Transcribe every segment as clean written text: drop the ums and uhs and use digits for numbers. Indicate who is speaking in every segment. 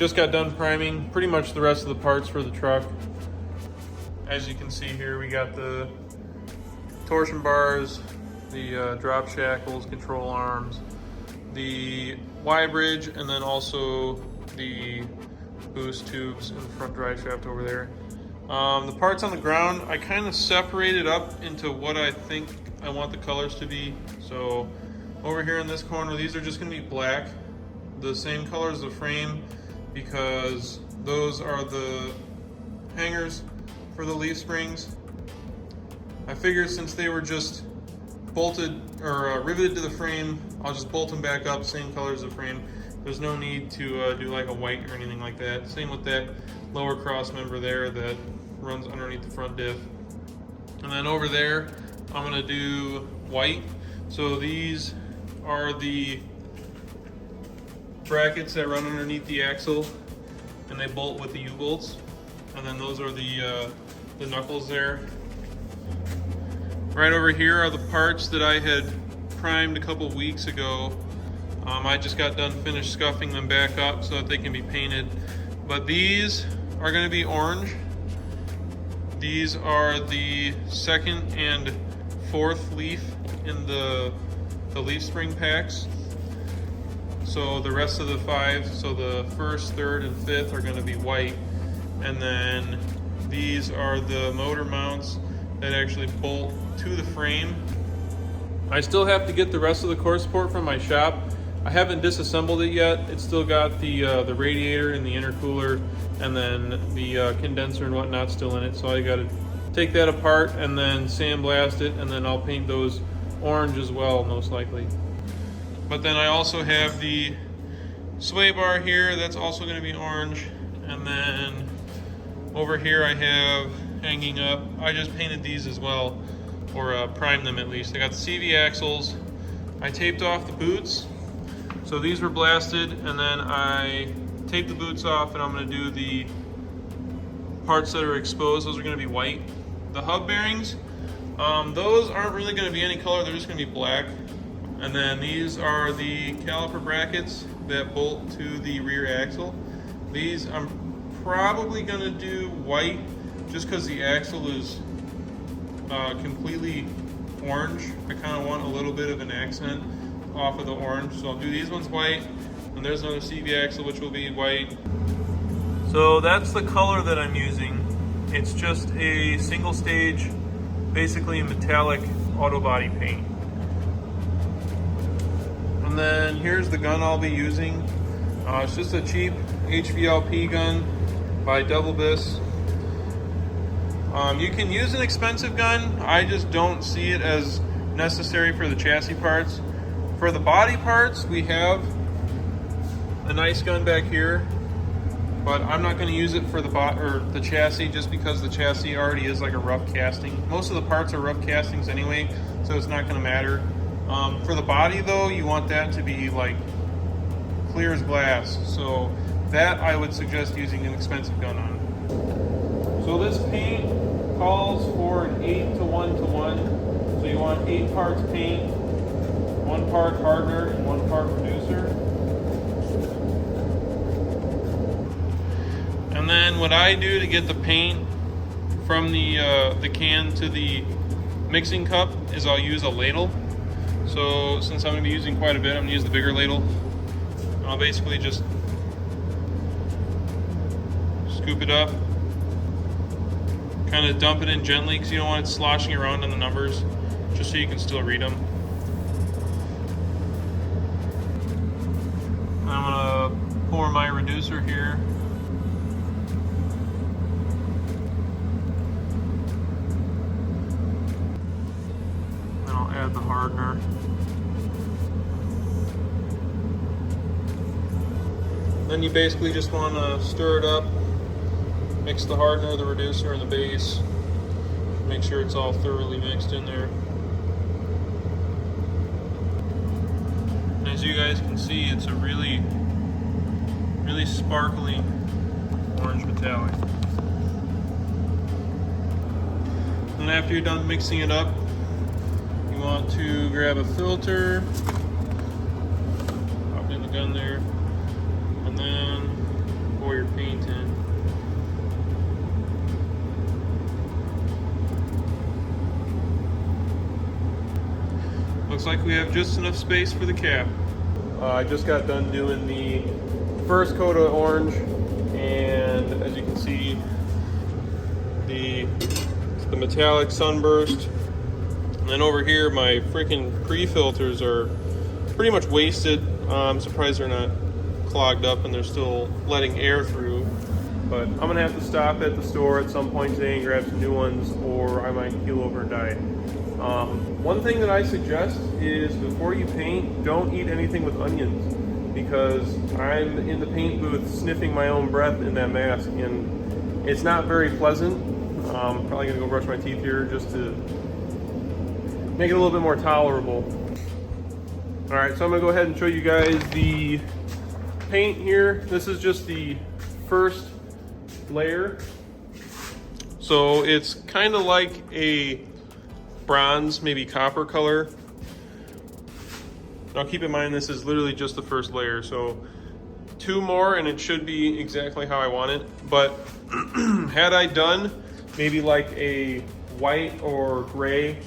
Speaker 1: just got done priming pretty much the rest of the parts for the truck. As you can see here, we got the torsion bars, the drop shackles, control arms, the Y-bridge, and then also the boost tubes and the front drive shaft over there. The parts on the ground, I kind of separated up into what I think I want the colors to be. So over here in this corner, these are just going to be black, the same color as the frame, because those are the hangers for the leaf springs. I figured since they were just bolted or riveted to the frame, I'll just bolt them back up, same color as the frame. There's no need to do like a white or anything like that. Same with that lower cross member there that runs underneath the front diff. And then over there, I'm gonna do white. So these are the brackets that run underneath the axle, and they bolt with the U-bolts. And then those are the knuckles there. Right over here are the parts that I had primed a couple weeks ago. I just got done finished scuffing them back up so that they can be painted. But these are going to be orange. These are the second and fourth leaf in the leaf spring packs. So the rest of the five, so the first, third, and fifth are going to be white. And then these are the motor mounts that actually bolt to the frame. I still have to get the rest of the core support from my shop. I haven't disassembled it yet. It's still got the radiator and the intercooler, and then the condenser and whatnot still in it. So I got to take that apart and then sandblast it, and then I'll paint those orange as well, most likely. But then I also have the sway bar here. That's also going to be orange. And then over here I have hanging up, I just painted these as well, or primed them at least. I got the CV axles. I taped off the boots. So these were blasted, and then I taped the boots off, and I'm going to do the parts that are exposed. Those are going to be white. The hub bearings, those aren't really going to be any color. They're just going to be black. And then these are the caliper brackets that bolt to the rear axle. These I'm probably going to do white just because the axle is completely orange. I kind of want a little bit of an accent off of the orange, so I'll do these ones white, and there's another CV axle which will be white. So that's the color that I'm using. It's just a single stage, basically metallic auto body paint. And then here's the gun I'll be using. It's just a cheap HVLP gun by Double Bis. You can use an expensive gun. I just don't see it as necessary for the chassis parts. For the body parts, we have a nice gun back here, but I'm not going to use it for the chassis just because the chassis already is like a rough casting. Most of the parts are rough castings anyway, so it's not going to matter. For the body though, you want that to be like clear as glass, so that I would suggest using an expensive gun on. So this paint calls for an 8-to-1-to-1, so you want 8 parts paint, 1 part hardener, and 1 part reducer. And then what I do to get the paint from the can to the mixing cup is I'll use a ladle. So since I'm going to be using quite a bit, I'm going to use the bigger ladle. And I'll basically just scoop it up, kind of dump it in gently because you don't want it sloshing around on the numbers, just so you can still read them. I'm going to pour my reducer here. Then I'll add the hardener. Then you basically just want to stir it up, mix the hardener, the reducer, and the base. Make sure it's all thoroughly mixed in there. And as you guys can see, it's a really sparkly orange metallic. And after you're done mixing it up, you want to grab a filter, pop it in the gun there, and then before you're painting. Looks like we have just enough space for the cap. I just got done doing the first coat of orange, and as you can see, the metallic sunburst. And then over here, my freaking pre-filters are pretty much wasted. I'm surprised they're not clogged up and they're still letting air through. But I'm gonna have to stop at the store at some point today and grab some new ones, or I might keel over and die. One thing that I suggest is before you paint, don't eat anything with onions, because I'm in the paint booth sniffing my own breath in that mask, and it's not very pleasant. I'm probably gonna go brush my teeth here just to make it a little bit more tolerable. All right, so I'm gonna go ahead and show you guys the paint here. This is just the first layer. So it's kind of like a bronze, maybe copper color. Now keep in mind, this is literally just the first layer. So 2 more and it should be exactly how I want it. But had I done maybe like a white or gray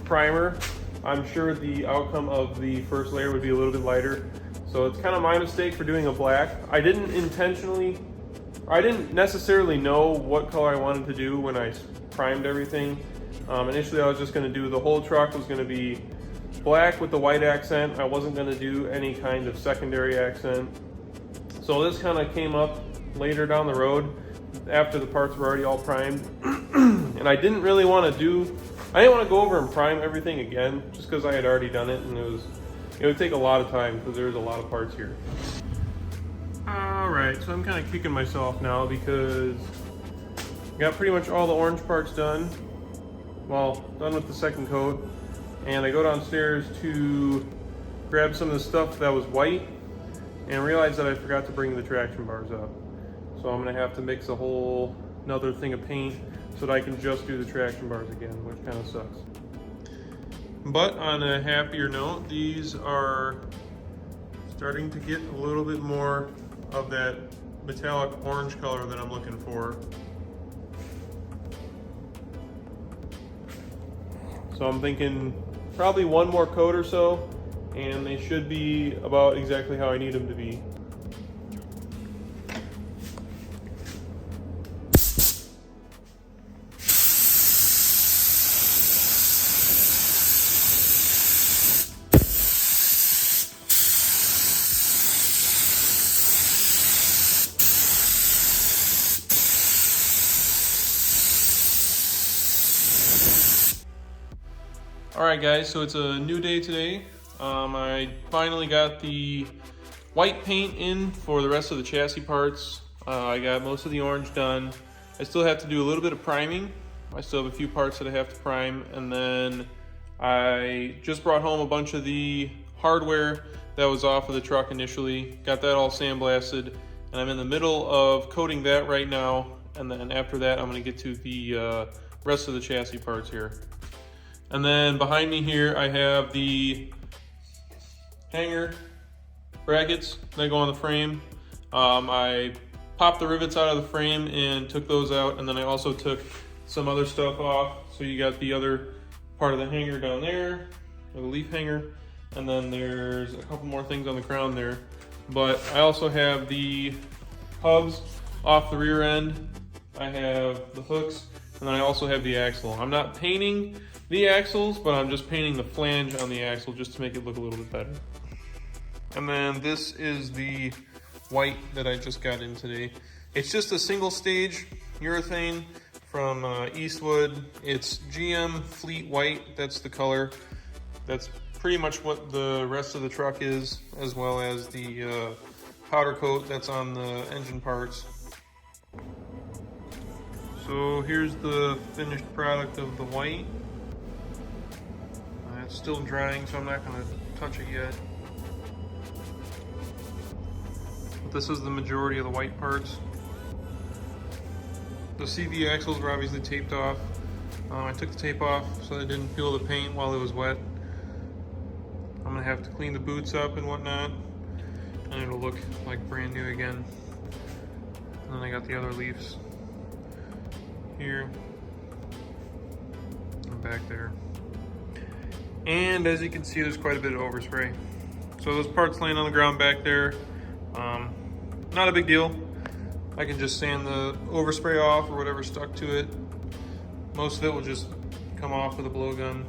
Speaker 1: primer, I'm sure the outcome of the first layer would be a little bit lighter. So it's kind of my mistake for doing a black. I didn't necessarily know what color I wanted to do when I primed everything. Initially I was just going to do the whole truck was going to be black with the white accent. I wasn't going to do any kind of secondary accent. So this kind of came up later down the road after the parts were already all primed. And I didn't really want to go over and prime everything again, just because I had already done it, and it would take a lot of time because there's a lot of parts here. Alright, so I'm kind of kicking myself now because I got pretty much all the orange parts done. Well, done with the second coat. And I go downstairs to grab some of the stuff that was white and realize that I forgot to bring the traction bars up. So I'm going to have to mix a whole another thing of paint so that I can just do the traction bars again, which kind of sucks. But on a happier note, these are starting to get a little bit more of that metallic orange color that I'm looking for. So I'm thinking probably 1 more coat or so, and they should be about exactly how I need them to be. Alright guys, so it's a new day today. I finally got the white paint in for the rest of the chassis parts. I got most of the orange done. I still have to do a little bit of priming. I still have a few parts that I have to prime, and then I just brought home a bunch of the hardware that was off of the truck initially. Got that all sandblasted, and I'm in the middle of coating that right now, and then after that I'm going to get to the rest of the chassis parts here. And then behind me here, I have the hanger brackets that go on the frame. I popped the rivets out of the frame and took those out, and then I also took some other stuff off. So you got the other part of the hanger down there, or the leaf hanger, and then there's a couple more things on the crown there. But I also have the hubs off the rear end. I have the hooks, and then I also have the axle. I'm not painting the axles, but I'm just painting the flange on the axle just to make it look a little bit better. And then this is the white that I just got in today. It's just a single stage urethane from Eastwood. It's GM Fleet White, that's the color. That's pretty much what the rest of the truck is, as well as the powder coat that's on the engine parts. So here's the finished product of the white. It's still drying, so I'm not going to touch it yet. But this is the majority of the white parts. The CV axles were obviously taped off. I took the tape off so it didn't peel the paint while it was wet. I'm going to have to clean the boots up and whatnot, and it'll look like brand new again. And then I got the other leaves here and back there. And as you can see, there's quite a bit of overspray. So those parts laying on the ground back there, not a big deal. I can just sand the overspray off or whatever stuck to it. Most of it will just come off with a blowgun.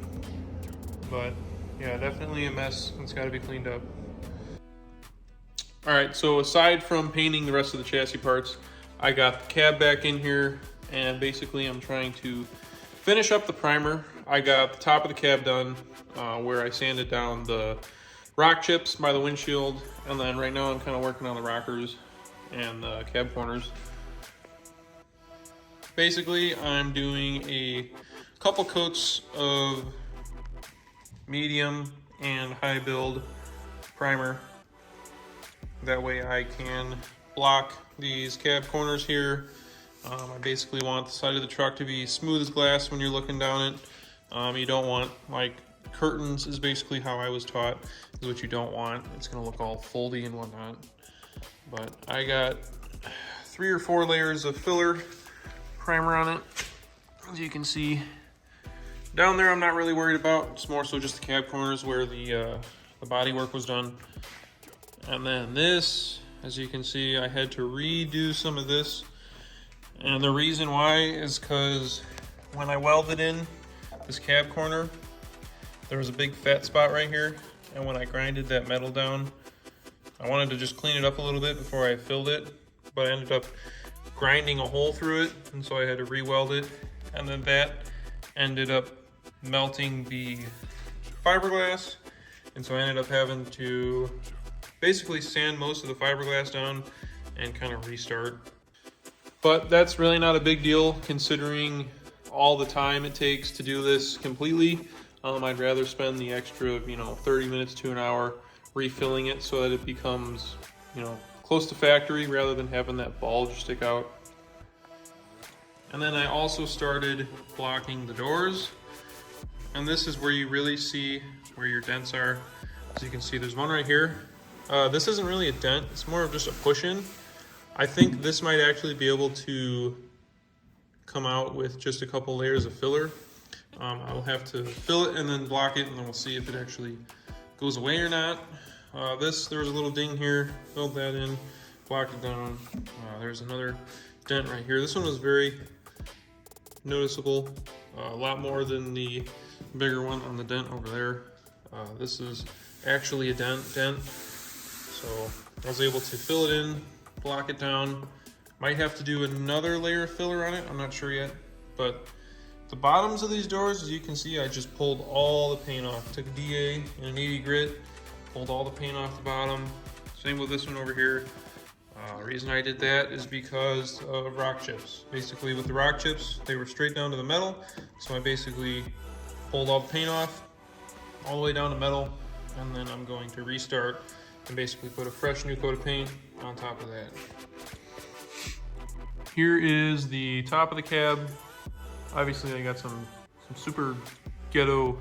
Speaker 1: But yeah, definitely a mess. It's got to be cleaned up. All right, so aside from painting the rest of the chassis parts, I got the cab back in here, and basically I'm trying to finish up the primer. I got the top of the cab done, where I sanded down the rock chips by the windshield, and then right now I'm kind of working on the rockers and the cab corners. Basically, I'm doing a couple coats of medium and high build primer. That way I can block these cab corners here. I basically want the side of the truck to be smooth as glass when you're looking down it. You don't want, like, curtains is basically how I was taught, is what you don't want. It's gonna look all foldy and whatnot. But I got 3 or 4 layers of filler primer on it. As you can see, down there I'm not really worried about. It's more so just the cab corners where the body work was done. And then this, as you can see, I had to redo some of this. And the reason why is because when I welded in this cab corner, there was a big fat spot right here. And when I grinded that metal down, I wanted to just clean it up a little bit before I filled it, but I ended up grinding a hole through it, and so I had to re-weld it. And then that ended up melting the fiberglass, and so I ended up having to basically sand most of the fiberglass down and kind of restart. But that's really not a big deal considering all the time it takes to do this completely. I'd rather spend the extra, 30 minutes to an hour refilling it so that it becomes, close to factory rather than having that bulge stick out. And then I also started blocking the doors. And this is where you really see where your dents are. As you can see, there's one right here. This isn't really a dent, it's more of just a push-in. I think this might actually be able to come out with just a couple layers of filler. I'll have to fill it and then block it, and then we'll see if it actually goes away or not. There was a little ding here, filled that in, blocked it down. There's another dent right here. This one was very noticeable, a lot more than the bigger one on the dent over there. This is actually a dent, so I was able to fill it in, block it down. Might have to do another layer of filler on it, I'm not sure yet. But the bottoms of these doors, as you can see, I just pulled all the paint off. Took a DA and an 80 grit, pulled all the paint off the bottom. Same with this one over here. The reason I did that is because of rock chips. Basically with the rock chips, they were straight down to the metal. So I basically pulled all the paint off, all the way down to metal, and then I'm going to restart and basically put a fresh new coat of paint on top of that. Here is the top of the cab. Obviously I got some super ghetto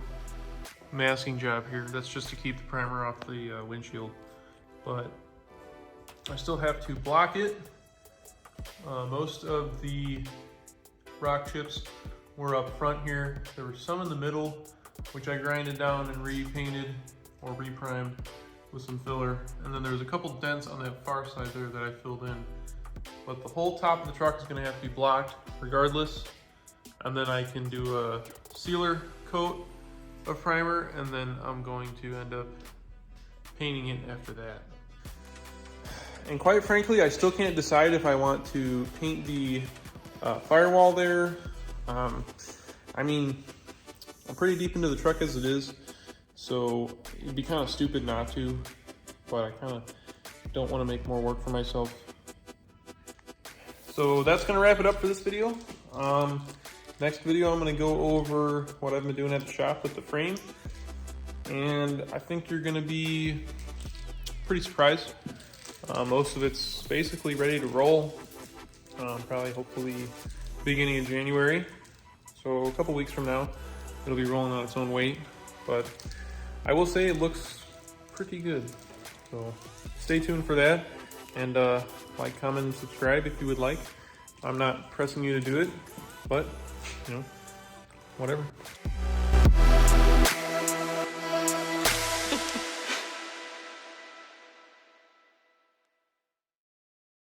Speaker 1: masking job here. That's just to keep the primer off the windshield. But I still have to block it. Most of the rock chips were up front here. There were some in the middle, which I grinded down and repainted or reprimed with some filler. And then there was a couple dents on that far side there that I filled in. But the whole top of the truck is gonna have to be blocked regardless. And then I can do a sealer coat of primer, and then I'm going to end up painting it after that. And quite frankly, I still can't decide if I want to paint the firewall there. I mean, I'm pretty deep into the truck as it is, so it'd be kind of stupid not to, but I kind of don't want to make more work for myself. So that's going to wrap it up for this video. Next video, I'm going to go over what I've been doing at the shop with the frame, and I think you're going to be pretty surprised. Most of it's basically ready to roll, probably hopefully beginning of January. So a couple weeks from now, it'll be rolling on its own weight, but I will say it looks pretty good. So stay tuned for that. and like, comment, and subscribe if you would like. I'm not pressing you to do it, but, you know, whatever.